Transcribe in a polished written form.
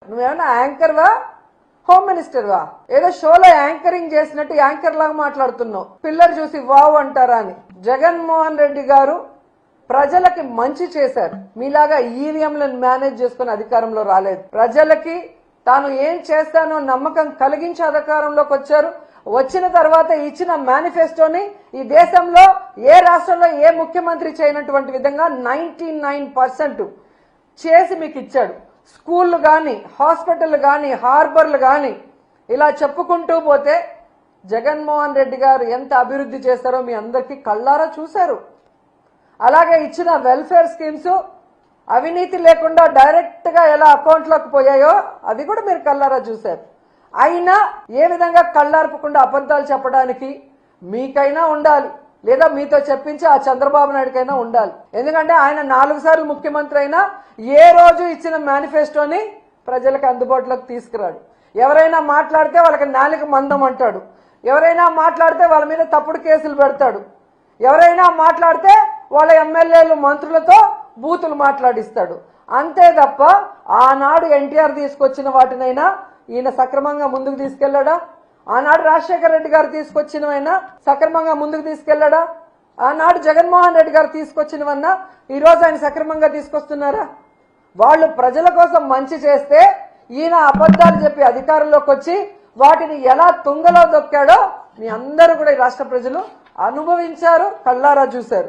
నువ్వేమన్నా యాంకర్వా, హోమ్ మినిస్టర్వా? ఏదో షోలో యాంకరింగ్ చేసినట్టు యాంకర్ లాగా మాట్లాడుతున్నావు. పిల్లలు చూసి వావ్ అంటారా అని. జగన్మోహన్ రెడ్డి గారు ప్రజలకి మంచి చేశారు. మీలాగా ఈవీఎంలను మేనేజ్ చేసుకుని అధికారంలో రాలేదు. ప్రజలకి తాను ఏం చేస్తానో నమ్మకం కలిగించి అధికారంలోకి వచ్చారు. వచ్చిన తర్వాత ఇచ్చిన మేనిఫెస్టోని ఈ దేశంలో ఏ రాష్ట్రంలో ఏ ముఖ్యమంత్రి చేయనటువంటి విధంగా 99% చేసి మీకు ఇచ్చాడు. స్కూళ్ళు కానీ, హాస్పిటల్ కానీ, హార్బర్లు కానీ, ఇలా చెప్పుకుంటూ పోతే జగన్మోహన్ రెడ్డి గారు ఎంత అభివృద్ధి చేశారో మీ అందరికీ కళ్ళారా చూశారు. అలాగే ఇచ్చిన వెల్ఫేర్ స్కీమ్స్ అవినీతి లేకుండా డైరెక్ట్ గా ఎలా అకౌంట్లోకి పోయాయో అది కూడా మీరు కళ్ళారా చూశారు. అయినా ఏ విధంగా కళ్ళార్పకుండా అబద్ధాలు చెప్పడానికి మీకైనా ఉండాలి, లేదా మీతో చెప్పించి ఆ చంద్రబాబు నాయుడుకైనా ఉండాలి. ఎందుకంటే ఆయన 4 సార్లు ముఖ్యమంత్రి అయినా ఏ రోజు ఇచ్చిన మేనిఫెస్టోని ప్రజలకు అందుబాటులోకి తీసుకురాడు. ఎవరైనా మాట్లాడితే వాళ్ళకి నాలుక మందం అంటాడు. ఎవరైనా మాట్లాడితే వాళ్ళ మీద తప్పుడు కేసులు పెడతాడు. ఎవరైనా మాట్లాడితే వాళ్ళ ఎమ్మెల్యేలు మంత్రులతో బూతులు మాట్లాడిస్తాడు. అంతే తప్ప ఆనాడు ఎన్టీఆర్ తీసుకొచ్చిన వాటినైనా ఈయన సక్రమంగా ముందుకు తీసుకెళ్లాడా? ఆనాడు రాజశేఖర రెడ్డి గారు తీసుకొచ్చినవైనా సక్రమంగా ముందుకు తీసుకెళ్లాడా? ఆనాడు జగన్మోహన్ రెడ్డి గారు తీసుకొచ్చినవన్నా ఈ రోజు ఆయన సక్రమంగా తీసుకొస్తున్నారా? వాళ్ళు ప్రజల కోసం మంచి చేస్తే ఈయన అబద్ధాలు చెప్పి అధికారంలోకి వచ్చి వాటిని ఎలా తుంగలో దొక్కాడో మీ అందరూ కూడా ఈ రాష్ట్ర ప్రజలు అనుభవించారు, కళ్ళారా చూశారు.